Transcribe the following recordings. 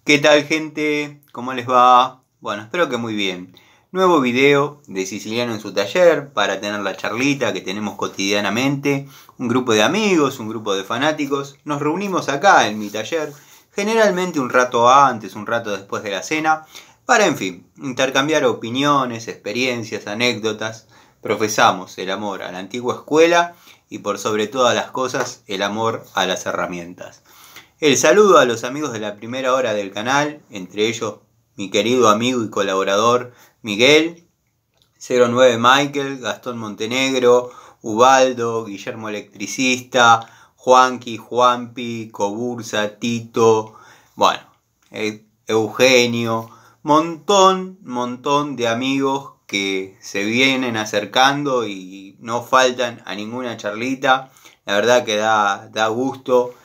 ¿Qué tal, gente? ¿Cómo les va? Bueno, espero que muy bien. Nuevo video de Siciliano en su taller para tener la charlita que tenemos cotidianamente. Un grupo de amigos, un grupo de fanáticos. Nos reunimos acá en mi taller, generalmente un rato antes, un rato después de la cena, para, en fin, intercambiar opiniones, experiencias, anécdotas. Profesamos el amor a la antigua escuela y, por sobre todas las cosas, el amor a las herramientas. El saludo a los amigos de la primera hora del canal, entre ellos mi querido amigo y colaborador Miguel, 09 Michael, Gastón Montenegro, Ubaldo, Guillermo Electricista, Juanqui, Juanpi, Cobursa, Tito, bueno, Eugenio, montón de amigos que se vienen acercando y no faltan a ninguna charlita. La verdad que da gusto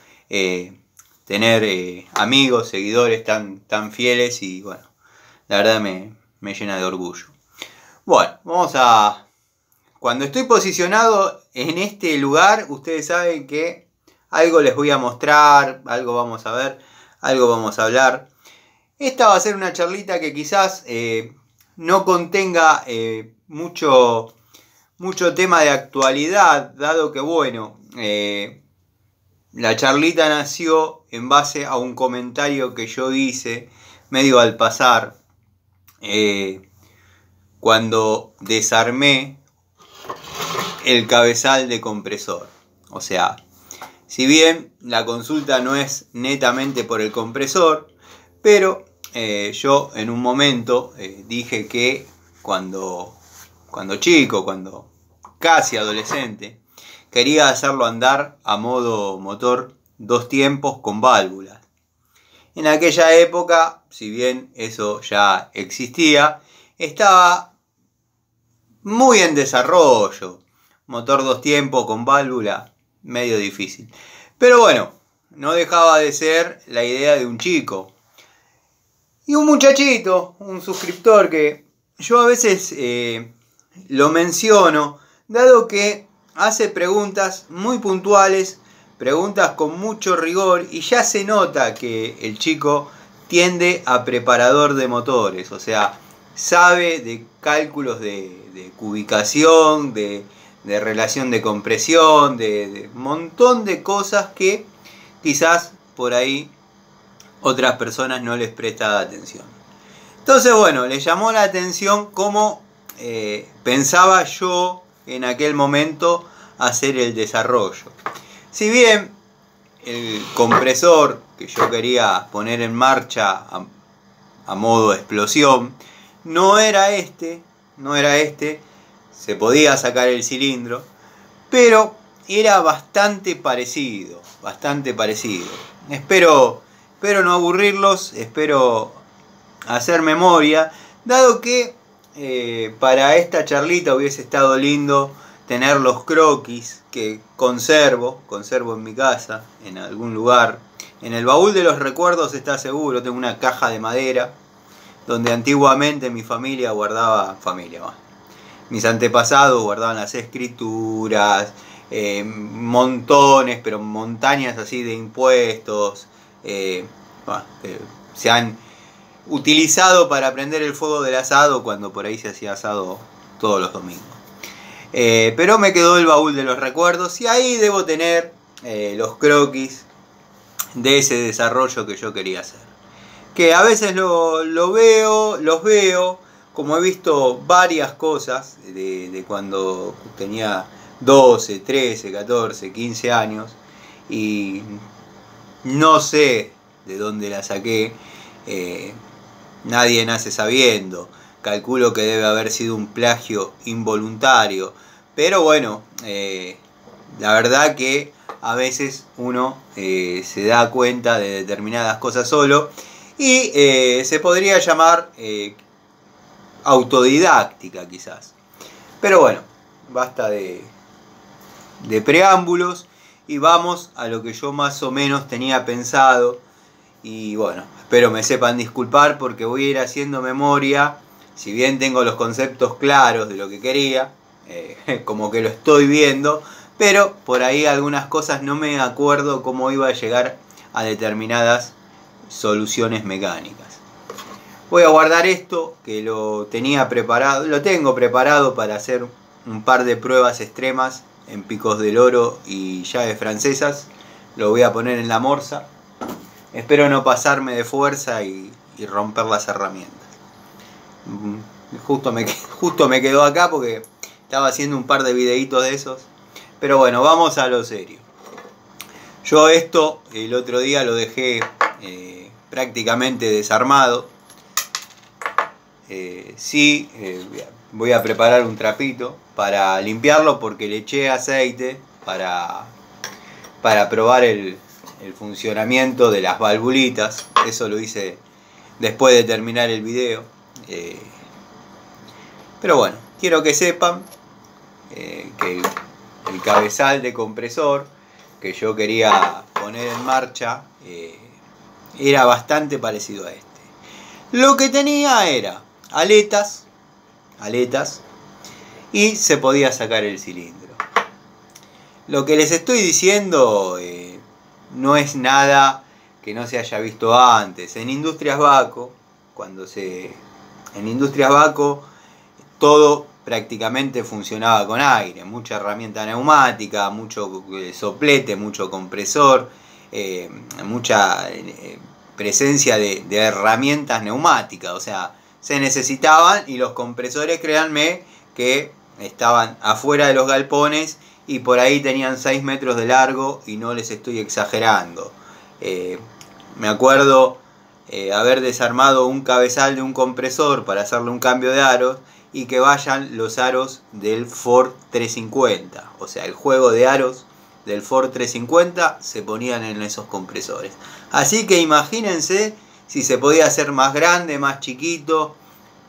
tener amigos, seguidores tan fieles y bueno, la verdad me llena de orgullo. Bueno, cuando estoy posicionado en este lugar, ustedes saben que algo les voy a mostrar, algo vamos a ver, algo vamos a hablar. Esta va a ser una charlita que quizás no contenga mucho tema de actualidad, dado que bueno, la charlita nació en base a un comentario que yo hice medio al pasar cuando desarmé el cabezal de compresor. O sea, si bien la consulta no es netamente por el compresor, pero yo en un momento dije que cuando chico, cuando casi adolescente, quería hacerlo andar a modo motor 2 tiempos con válvulas. En aquella época, si bien eso ya existía, estaba muy en desarrollo. Motor 2 tiempos con válvula, medio difícil. Pero bueno, no dejaba de ser la idea de un chico. Y un muchachito, un suscriptor que yo a veces lo menciono, dado que hace preguntas muy puntuales, preguntas con mucho rigor, y ya se nota que el chico tiende a preparador de motores, o sea, sabe de cálculos de cubicación, de relación de compresión, de montón de cosas que quizás por ahí otras personas no les prestan atención. Entonces, bueno, le llamó la atención cómo pensaba yo en aquel momento hacer el desarrollo. Si bien el compresor que yo quería poner en marcha a modo explosión no era este, se podía sacar el cilindro, pero era bastante parecido. Espero no aburrirlos, espero hacer memoria, dado que para esta charlita hubiese estado lindo tener los croquis que conservo en mi casa, en algún lugar. En el baúl de los recuerdos está seguro, tengo una caja de madera donde antiguamente mi familia guardaba, mis antepasados guardaban las escrituras, montones, pero montañas así de impuestos, se han utilizado para prender el fuego del asado cuando por ahí se hacía asado todos los domingos. Pero me quedó el baúl de los recuerdos y ahí debo tener los croquis de ese desarrollo que yo quería hacer. Que a veces los veo, como he visto varias cosas de cuando tenía 12, 13, 14, 15 años, y no sé de dónde la saqué, nadie nace sabiendo, calculo que debe haber sido un plagio involuntario, pero bueno, la verdad que a veces uno se da cuenta de determinadas cosas solo y se podría llamar autodidáctica quizás. Pero bueno, basta de preámbulos y vamos a lo que yo más o menos tenía pensado. Y bueno, espero me sepan disculpar porque voy a ir haciendo memoria. Si bien tengo los conceptos claros de lo que quería, como que lo estoy viendo, pero por ahí algunas cosas no me acuerdo cómo iba a llegar a determinadas soluciones mecánicas. Voy a guardar esto, que lo tenía preparado, lo tengo preparado para hacer un par de pruebas extremas en picos del oro y llaves francesas. Lo voy a poner en la morsa. Espero no pasarme de fuerza y romper las herramientas. Justo me quedó acá porque estaba haciendo un par de videitos de esos. Pero bueno, vamos a lo serio. Yo esto el otro día lo dejé prácticamente desarmado. Voy a preparar un trapito para limpiarlo porque le eché aceite para probar el funcionamiento de las valvulitas. Eso lo hice después de terminar el video. Pero bueno, quiero que sepan que el cabezal de compresor que yo quería poner en marcha era bastante parecido a este. Lo que tenía era aletas y se podía sacar el cilindro. Lo que les estoy diciendo no es nada que no se haya visto antes. En Industrias Baco, en Industrias Baco todo prácticamente funcionaba con aire, mucha herramienta neumática, mucho soplete, mucho compresor, mucha presencia de herramientas neumáticas, o sea, se necesitaban, y los compresores, créanme, que estaban afuera de los galpones y por ahí tenían 6 metros de largo, y no les estoy exagerando. Me acuerdo haber desarmado un cabezal de un compresor para hacerle un cambio de aros y que vayan los aros del Ford 350, o sea, el juego de aros del Ford 350 se ponían en esos compresores. Así que imagínense si se podía hacer más grande, más chiquito,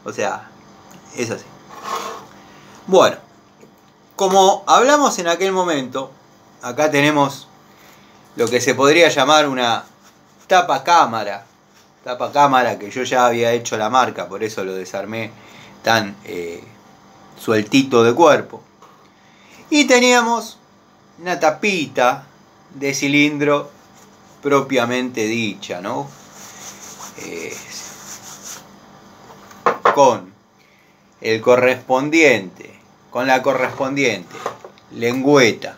o sea, es así. Bueno, como hablamos en aquel momento, acá tenemos lo que se podría llamar una tapa cámara que yo ya había hecho la marca, por eso lo desarmé tan sueltito de cuerpo. Y teníamos una tapita de cilindro propiamente dicha, ¿no? Con la correspondiente lengüeta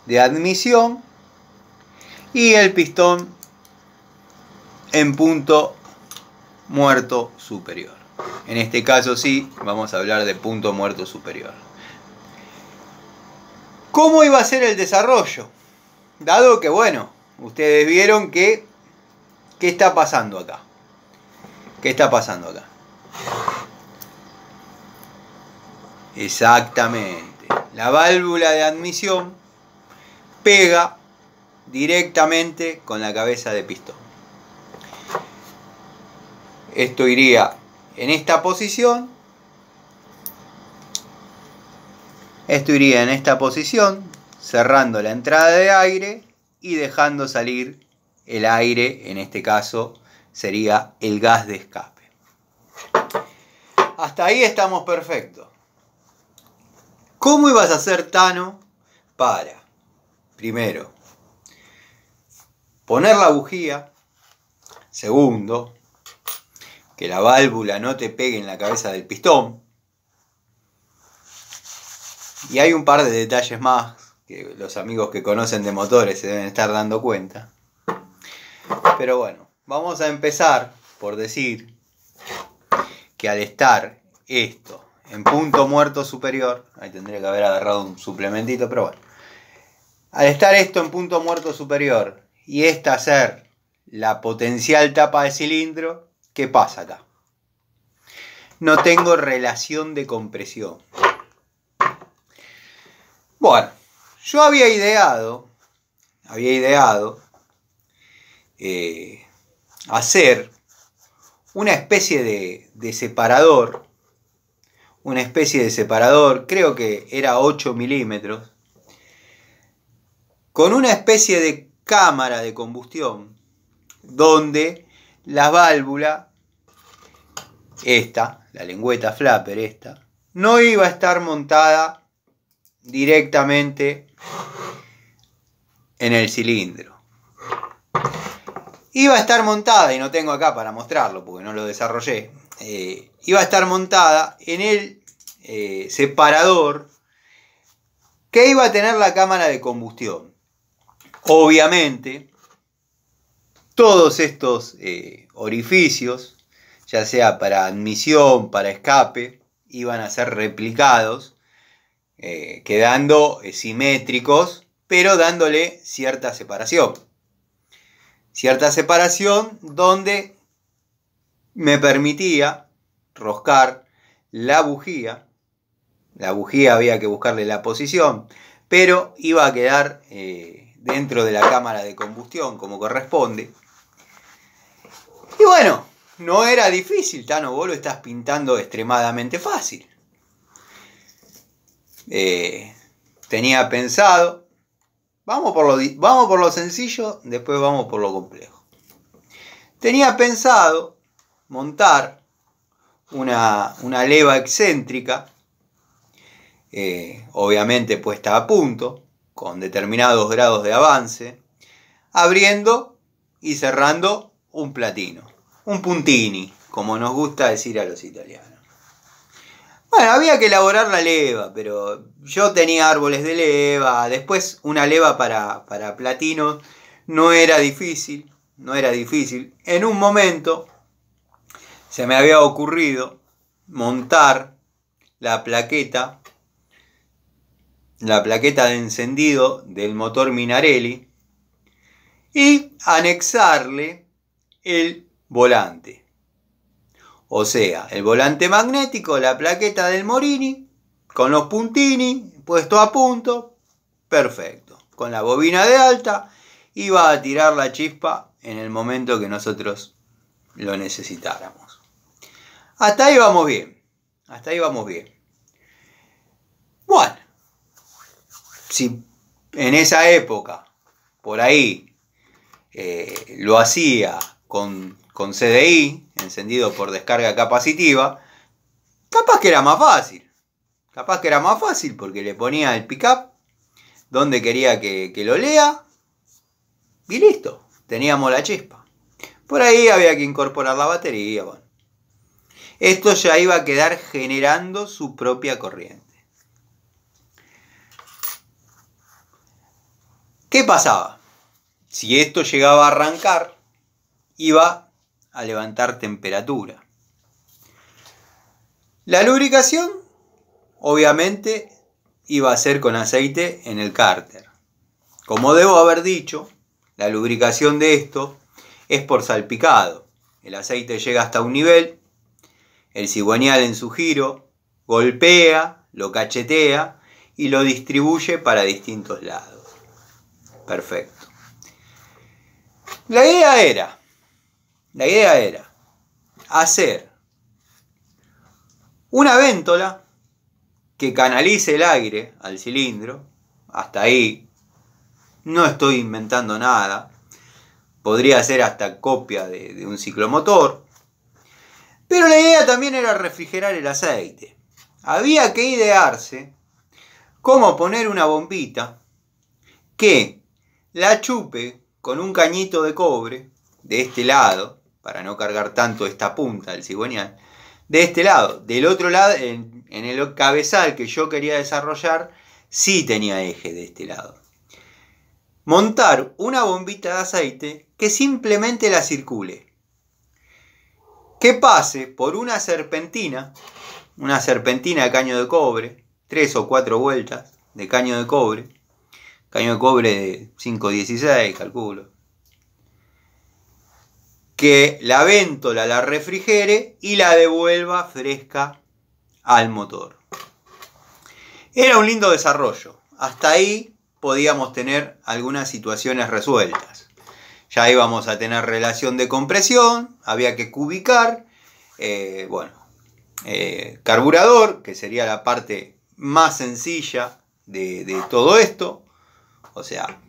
de admisión y el pistón en punto muerto superior. En este caso sí, vamos a hablar de punto muerto superior. ¿Cómo iba a ser el desarrollo? Dado que, bueno, ustedes vieron que ¿qué está pasando acá? ¿Qué está pasando acá? Exactamente. La válvula de admisión pega directamente con la cabeza de pistón. Esto iría en esta posición. Esto iría en esta posición, cerrando la entrada de aire y dejando salir el aire. En este caso sería el gas de escape. Hasta ahí estamos perfectos. ¿Cómo ibas a hacer, Tano, para, primero, poner la bujía, segundo, que la válvula no te pegue en la cabeza del pistón? Y hay un par de detalles más que los amigos que conocen de motores se deben estar dando cuenta. Pero bueno, vamos a empezar por decir que al estar esto en punto muerto superior, ahí tendría que haber agarrado un suplementito, pero bueno. Al estar esto en punto muerto superior y esta ser la potencial tapa de cilindro, ¿qué pasa acá? No tengo relación de compresión. Bueno, yo había ideado hacer una especie de separador, creo que era 8 milímetros, con una especie de cámara de combustión, donde la válvula, la lengüeta flapper esta, no iba a estar montada directamente en el cilindro. iba a estar montada, y no tengo acá para mostrarlo porque no lo desarrollé, iba a estar montada en el separador que iba a tener la cámara de combustión. Obviamente, todos estos orificios, ya sea para admisión, para escape, iban a ser replicados, quedando simétricos, pero dándole cierta separación. Cierta separación donde me permitía roscar la bujía. La bujía había que buscarle la posición, pero iba a quedar dentro de la cámara de combustión como corresponde. Y bueno, no era difícil, Tano, vos lo estás pintando extremadamente fácil. Tenía pensado, vamos por lo sencillo, después vamos por lo complejo. Tenía pensado montar una leva excéntrica, obviamente puesta a punto, con determinados grados de avance, abriendo y cerrando un platino, un puntini, como nos gusta decir a los italianos. Bueno, había que elaborar la leva, pero yo tenía árboles de leva, después una leva para platino no era difícil, En un momento se me había ocurrido montar la plaqueta de encendido del motor Minarelli y anexarle el volante. O sea, el volante magnético, la plaqueta del Morini, con los puntini puesto a punto, perfecto. Con la bobina de alta, iba a tirar la chispa en el momento que nosotros lo necesitáramos. Hasta ahí vamos bien. Bueno, si en esa época, por ahí, lo hacía con CDI, encendido por descarga capacitiva, capaz que era más fácil porque le ponía el pickup donde quería que lo lea y listo, teníamos la chispa. Por ahí había que incorporar la batería. Bueno, esto ya iba a quedar generando su propia corriente. ¿Qué pasaba? Si esto llegaba a arrancar, iba a levantar temperatura. La lubricación, obviamente, iba a ser con aceite en el cárter. Como debo haber dicho, la lubricación de esto es por salpicado. El aceite llega hasta un nivel, el cigüeñal en su giro golpea, lo cachetea y lo distribuye para distintos lados. Perfecto. La idea era hacer una véntola que canalice el aire al cilindro. Hasta ahí no estoy inventando nada. Podría ser hasta copia de un ciclomotor. Pero la idea también era refrigerar el aceite. Había que idearse cómo poner una bombita que la chupe con un cañito de cobre de este lado, para no cargar tanto esta punta del cigüeñal, de este lado. Del otro lado, en el cabezal que yo quería desarrollar, sí tenía eje de este lado. Montar una bombita de aceite que simplemente la circule, que pase por una serpentina de caño de cobre, 3 o 4 vueltas de caño de cobre de 516, calculo, que la véntola la refrigere y la devuelva fresca al motor. Era un lindo desarrollo. Hasta ahí podíamos tener algunas situaciones resueltas. Ya íbamos a tener relación de compresión, había que cubicar, carburador, que sería la parte más sencilla de todo esto. O sea,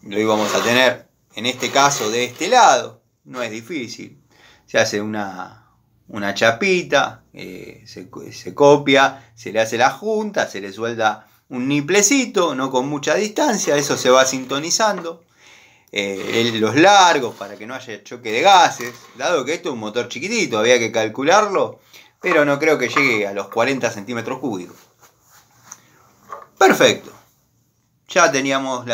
lo íbamos a tener en este caso de este lado. No es difícil. Se hace una chapita, se copia, se le hace la junta, se le suelda un niplecito, no con mucha distancia, eso se va sintonizando. los largos para que no haya choque de gases, dado que esto es un motor chiquitito, había que calcularlo, pero no creo que llegue a los 40 centímetros cúbicos. Perfecto. Ya teníamos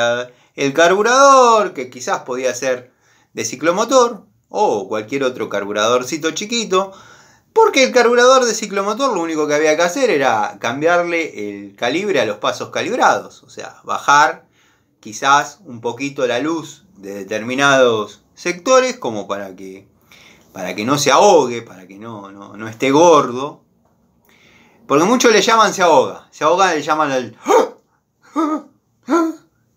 el carburador, que quizás podía ser de ciclomotor, o cualquier otro carburadorcito chiquito, porque el carburador de ciclomotor lo único que había que hacer era cambiarle el calibre a los pasos calibrados, o sea, bajar quizás un poquito la luz de determinados sectores como para que no se ahogue, para que no esté gordo. Porque muchos le llaman se ahoga, le llaman al...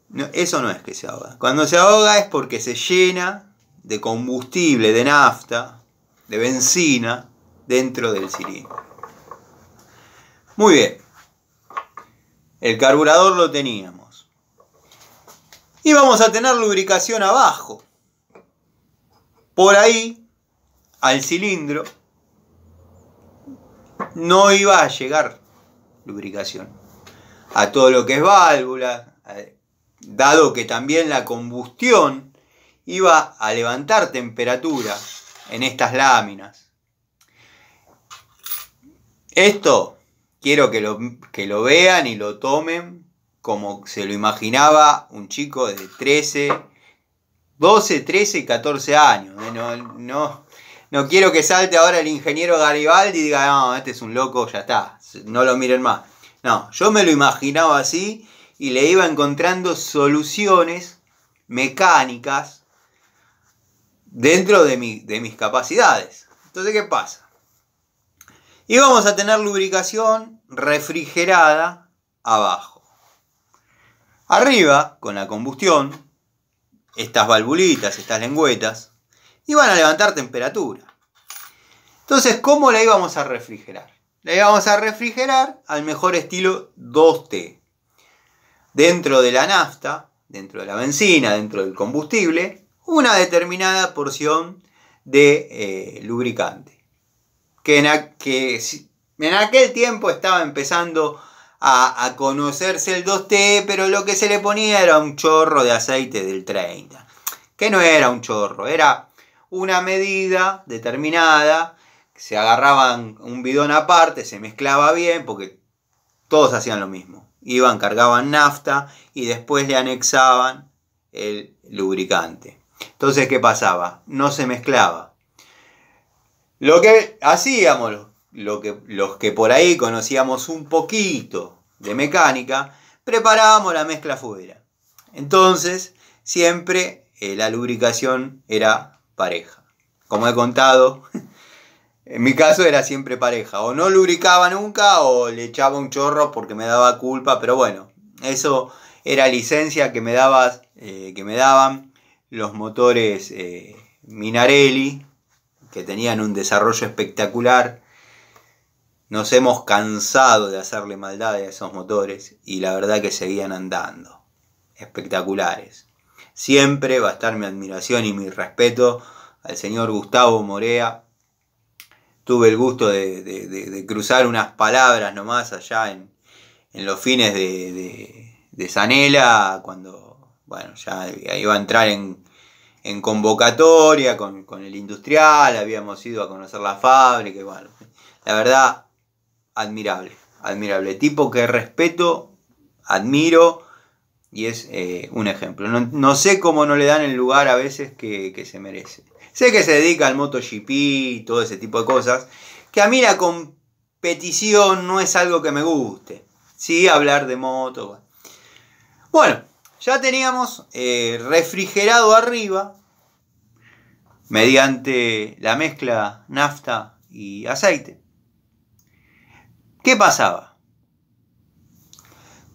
No, eso no es que se ahoga. Cuando se ahoga es porque se llena de combustible, de nafta, de benzina dentro del cilindro. Muy bien. El carburador lo teníamos. Y vamos a tener lubricación abajo. Por ahí, al cilindro, no iba a llegar lubricación. A todo lo que es válvula, dado que también la combustión iba a levantar temperatura en estas láminas. Esto quiero que lo vean y lo tomen como se lo imaginaba un chico de 12, 13 y 14 años. No quiero que salte ahora el ingeniero Garibaldi y diga, no, este es un loco, ya está, no lo miren más. No, yo me lo imaginaba así y le iba encontrando soluciones mecánicas dentro de mis capacidades. Entonces, ¿qué pasa? Íbamos a tener lubricación refrigerada abajo. Arriba, con la combustión, estas valvulitas, estas lengüetas, iban a levantar temperatura. Entonces, ¿cómo la íbamos a refrigerar? La íbamos a refrigerar al mejor estilo 2T. Dentro de la nafta, dentro de la benzina, dentro del combustible, una determinada porción de lubricante. Que en aquel tiempo estaba empezando a conocerse el 2T, pero lo que se le ponía era un chorro de aceite del 30. Que no era un chorro, era una medida determinada. Se agarraban un bidón aparte, se mezclaba bien, porque todos hacían lo mismo. Iban, cargaban nafta y después le anexaban el lubricante. Entonces, ¿qué pasaba? No se mezclaba. Lo que hacíamos, los que por ahí conocíamos un poquito de mecánica, preparábamos la mezcla afuera. Entonces, siempre la lubricación era pareja. Como he contado, en mi caso era siempre pareja. O no lubricaba nunca o le echaba un chorro porque me daba culpa. Pero bueno, eso era licencia que me daban los motores Minarelli, que tenían un desarrollo espectacular. Nos hemos cansado de hacerle maldad a esos motores y la verdad que seguían andando. Espectaculares. Siempre va a estar mi admiración y mi respeto al señor Gustavo Morea. Tuve el gusto de cruzar unas palabras nomás allá en los fines de Zanela, cuando bueno, ya iba a entrar en convocatoria con el industrial, habíamos ido a conocer la fábrica y bueno, la verdad, admirable. Tipo que respeto, admiro y es un ejemplo. No sé cómo no le dan el lugar a veces que se merece. Sé que se dedica al MotoGP y todo ese tipo de cosas, que a mí la competición no es algo que me guste. Sí, hablar de moto. Bueno, ya teníamos refrigerado arriba, mediante la mezcla nafta y aceite. ¿Qué pasaba?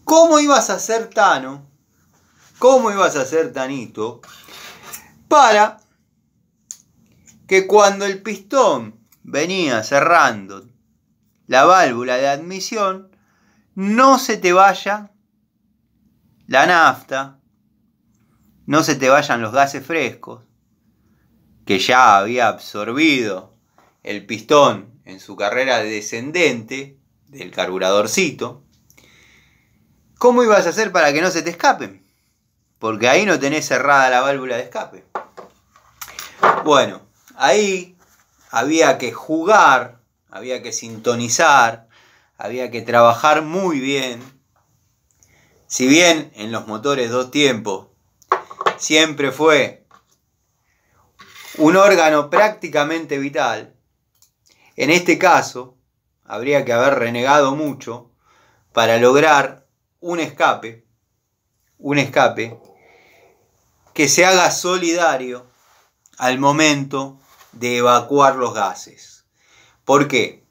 ¿Cómo ibas a hacer, Tano? ¿Cómo ibas a hacer, Tanito? Para que cuando el pistón venía cerrando la válvula de admisión, no se te vaya la nafta, no se te vayan los gases frescos, que ya había absorbido el pistón en su carrera descendente del carburadorcito? ¿Cómo ibas a hacer para que no se te escapen? porque ahí no tenés cerrada la válvula de escape. Bueno, ahí había que jugar, había que sintonizar, había que trabajar muy bien. Si bien en los motores 2 tiempos siempre fue un órgano prácticamente vital, en este caso habría que haber renegado mucho para lograr un escape que se haga solidario al momento de evacuar los gases. ¿Por qué?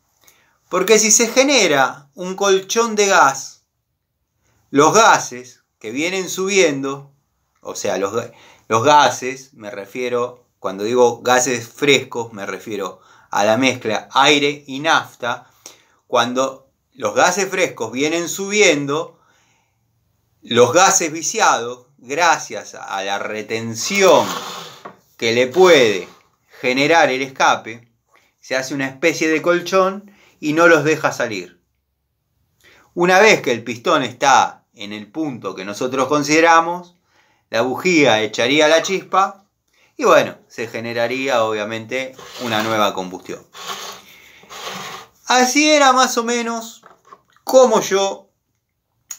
Porque si se genera un colchón de gas, los gases que vienen subiendo, o sea, los gases, me refiero, cuando digo gases frescos, me refiero a la mezcla aire y nafta. Cuando los gases frescos vienen subiendo, los gases viciados, gracias a la retención que le puede generar el escape, se hace una especie de colchón y no los deja salir. Una vez que el pistón está en el punto que nosotros consideramos, la bujía echaría la chispa y bueno, se generaría obviamente una nueva combustión. Así era más o menos como yo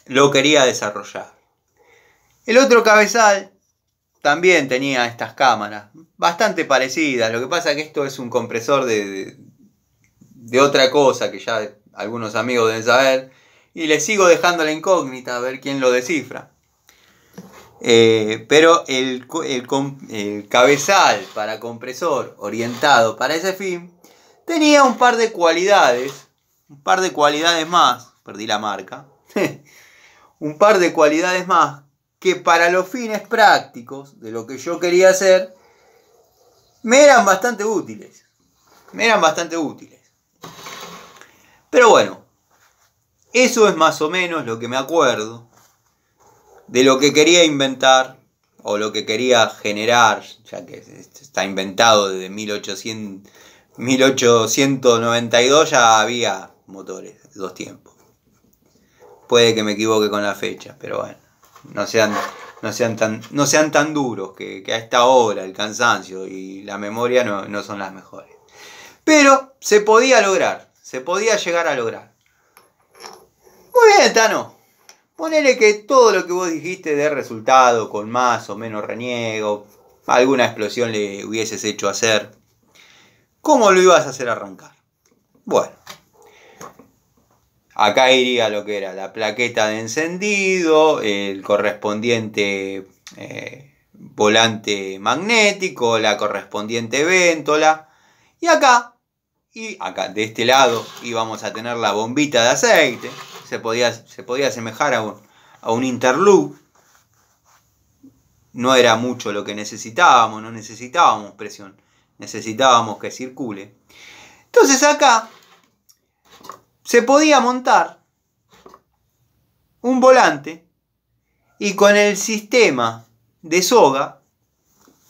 lo quería desarrollar. El otro cabezal también tenía estas cámaras, bastante parecidas. Lo que pasa es que esto es un compresor de otra cosa que ya algunos amigos deben saber. Y les sigo dejando la incógnita a ver quién lo descifra. Pero el cabezal para compresor orientado para ese fin tenía un par de cualidades más. Perdí la marca. Un par de cualidades más que para los fines prácticos de lo que yo quería hacer me eran bastante útiles. Pero bueno, eso es más o menos lo que me acuerdo de lo que quería inventar o lo que quería generar, ya que está inventado desde 1892 ya había motores de 2 tiempos. Puede que me equivoque con la fecha, pero bueno, no sean tan duros, que a esta hora el cansancio y la memoria no son las mejores. Pero se podía lograr, se podía llegar a lograr. Muy bien, Tano. Ponele que todo lo que vos dijiste de resultado, con más o menos reniego, alguna explosión le hubieses hecho hacer. ¿Cómo lo ibas a hacer arrancar? Bueno, acá iría lo que era la plaqueta de encendido, el correspondiente volante magnético, la correspondiente véntola. Y acá de este lado íbamos a tener la bombita de aceite. Se podía asemejar a un interloop. No era mucho lo que necesitábamos, no necesitábamos presión, necesitábamos que circule. Entonces acá se podía montar un volante y con el sistema de soga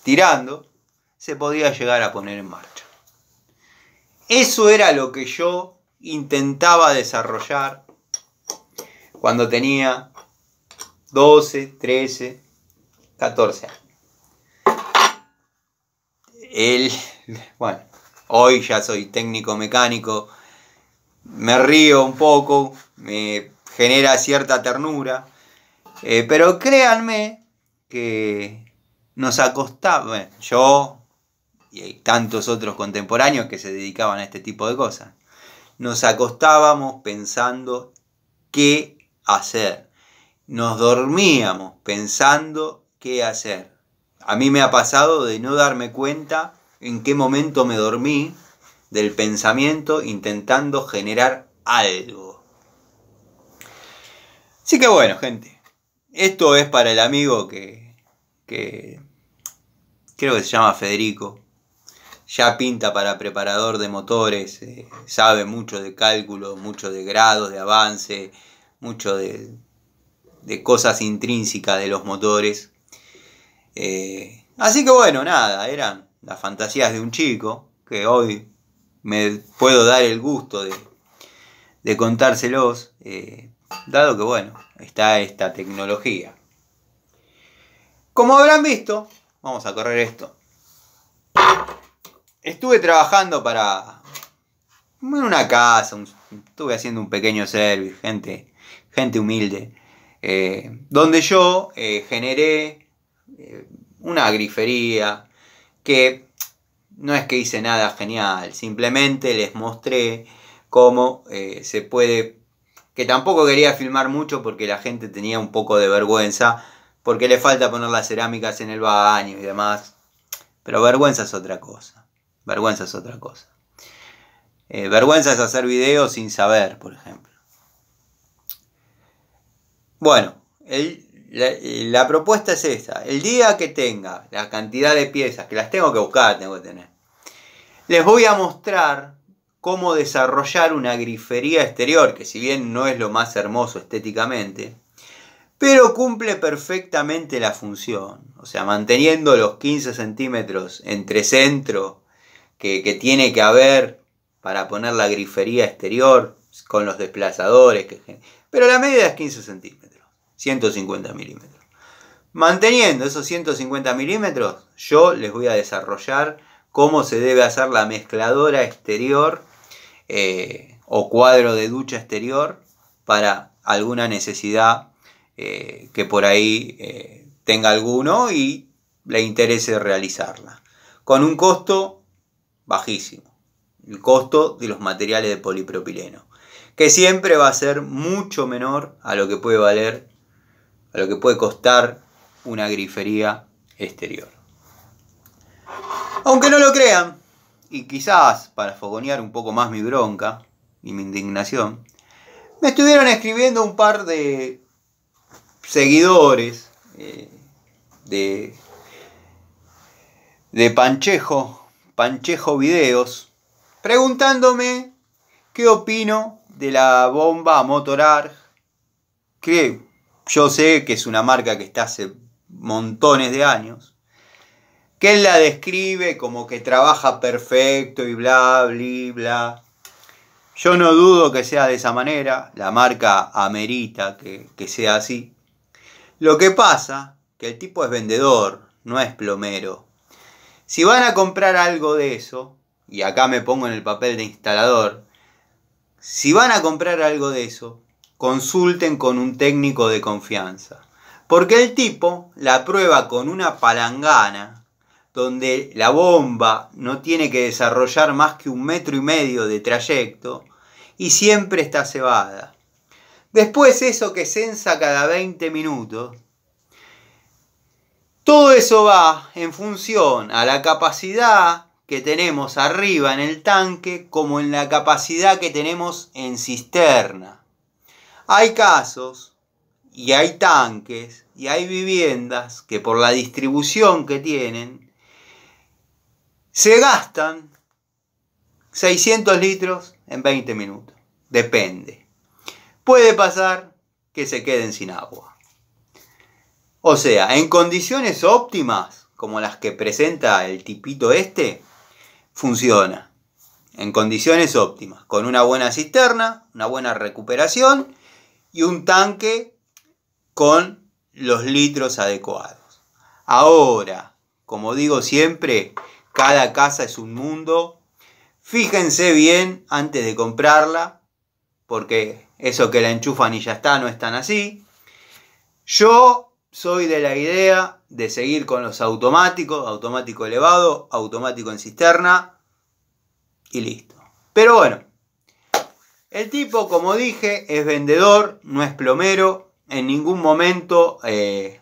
tirando se podía llegar a poner en marcha. Eso era lo que yo intentaba desarrollar cuando tenía 12, 13, 14 años. Bueno, hoy ya soy técnico mecánico, me río un poco, me genera cierta ternura, pero créanme que nos acostaba, bueno, yo y tantos otros contemporáneos que se dedicaban a este tipo de cosas, nos acostábamos pensando qué hacer. Nos dormíamos pensando qué hacer. A mí me ha pasado de no darme cuenta en qué momento me dormí del pensamiento intentando generar algo. Así que bueno, gente, esto es para el amigo que creo que se llama Federico. Ya pinta para preparador de motores, sabe mucho de cálculo, mucho de grados de avance, mucho de cosas intrínsecas de los motores. Así que bueno, nada, eran las fantasías de un chico que hoy me puedo dar el gusto de contárselos, dado que bueno, está esta tecnología. Como habrán visto, vamos a correr esto. Estuve trabajando en una casa, estuve haciendo un pequeño service, gente humilde, donde yo generé una grifería que no es que hice nada genial, simplemente les mostré cómo se puede, que tampoco quería filmar mucho porque la gente tenía un poco de vergüenza, porque le falta poner las cerámicas en el baño y demás, pero vergüenza es otra cosa, vergüenza es otra cosa. Vergüenza es hacer videos sin saber, por ejemplo. Bueno, la propuesta es esta. El día que tenga la cantidad de piezas, que las tengo que buscar, tengo que tener, les voy a mostrar cómo desarrollar una grifería exterior, que si bien no es lo más hermoso estéticamente, pero cumple perfectamente la función. O sea, manteniendo los 15 centímetros entre centro que tiene que haber para poner la grifería exterior con los desplazadores. Pero la medida es 15 centímetros, 150 milímetros. Manteniendo esos 150 milímetros, yo les voy a desarrollar cómo se debe hacer la mezcladora exterior o cuadro de ducha exterior para alguna necesidad que por ahí tenga alguno y le interese realizarla. Con un costo bajísimo. El costo de los materiales de polipropileno, que siempre va a ser mucho menor a lo que puede valer, a lo que puede costar una grifería exterior. Aunque no lo crean, y quizás para fogonear un poco más mi bronca y mi indignación, me estuvieron escribiendo un par de seguidores de Panchejo Videos, preguntándome qué opino de la bomba Motorarg, que yo sé que es una marca que está hace montones de años, que él la describe como que trabaja perfecto y bla, bla, bla. Yo no dudo que sea de esa manera, la marca amerita que sea así. Lo que pasa, que el tipo es vendedor, no es plomero. Si van a comprar algo de eso, y acá me pongo en el papel de instalador, si van a comprar algo de eso, consulten con un técnico de confianza. Porque el tipo la prueba con una palangana, donde la bomba no tiene que desarrollar más que 1,5 metros de trayecto, y siempre está cebada. Después eso que censa cada 20 minutos, todo eso va en función a la capacidad que tenemos arriba en el tanque como en la capacidad que tenemos en cisterna. Hay casos y hay tanques y hay viviendas que por la distribución que tienen se gastan 600 litros en 20 minutos. Depende. Puede pasar que se queden sin agua. O sea, en condiciones óptimas, como las que presenta el tipito este, funciona. En condiciones óptimas, con una buena cisterna, una buena recuperación y un tanque con los litros adecuados. Ahora, como digo siempre, cada casa es un mundo. Fíjense bien antes de comprarla, porque eso que la enchufan y ya está no es tan así. Yo soy de la idea de seguir con los automáticos, automático elevado, automático en cisterna y listo. Pero bueno, el tipo, como dije, es vendedor, no es plomero. En ningún momento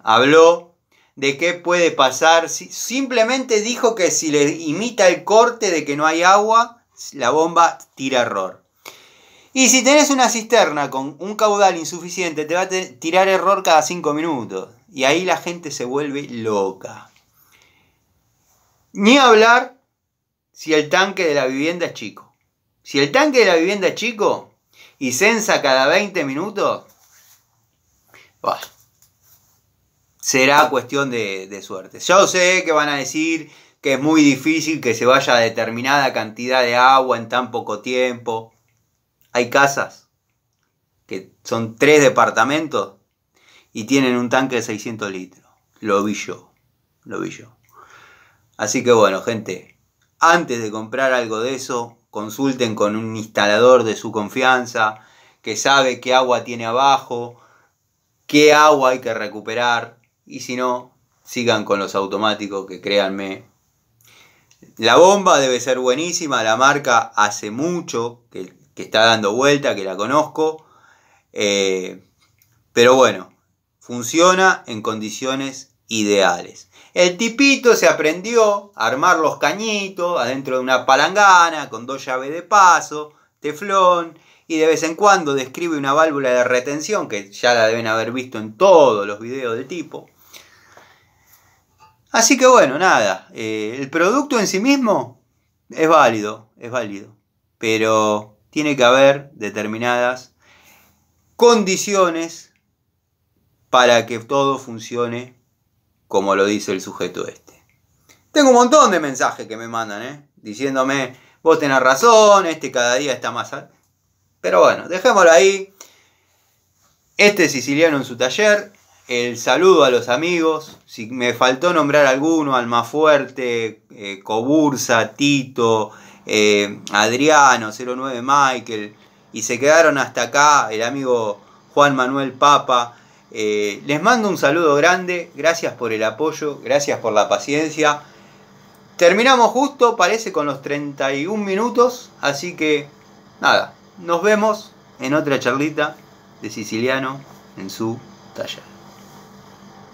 habló de qué puede pasar. Simplemente dijo que si le imita el corte de que no hay agua, la bomba tira error. Y si tenés una cisterna con un caudal insuficiente, te va a tirar error cada 5 minutos. Y ahí la gente se vuelve loca. Ni hablar si el tanque de la vivienda es chico. Si el tanque de la vivienda es chico y censa cada 20 minutos, bueno, será cuestión de suerte. Yo sé que van a decir que es muy difícil que se vaya a determinada cantidad de agua en tan poco tiempo. Hay casas que son 3 departamentos y tienen un tanque de 600 litros. Lo vi yo. lo vi yo. Así que bueno, gente, antes de comprar algo de eso, consulten con un instalador de su confianza, que sabe qué agua tiene abajo, qué agua hay que recuperar, y si no, sigan con los automáticos, que créanme, la bomba debe ser buenísima, la marca hace mucho que está dando vuelta, que la conozco, pero bueno, funciona en condiciones ideales. El tipito se aprendió a armar los cañitos adentro de una palangana con 2 llaves de paso, teflón, y de vez en cuando describe una válvula de retención, que ya la deben haber visto en todos los videos del tipo. Así que bueno, nada, el producto en sí mismo es válido, pero tiene que haber determinadas condiciones para que todo funcione como lo dice el sujeto este. Tengo un montón de mensajes que me mandan, diciéndome, vos tenés razón, cada día está más... Pero bueno, dejémoslo ahí. Este es Siciliano en su taller. El saludo a los amigos. Si me faltó nombrar alguno, Almafuerte, Cobursa, Tito, Adriano, 09 Michael, y se quedaron hasta acá, el amigo Juan Manuel Papa. Les mando un saludo grande, gracias por el apoyo, gracias por la paciencia. Terminamos justo, parece, con los 31 minutos, así que nada, nos vemos en otra charlita de Siciliano en su taller.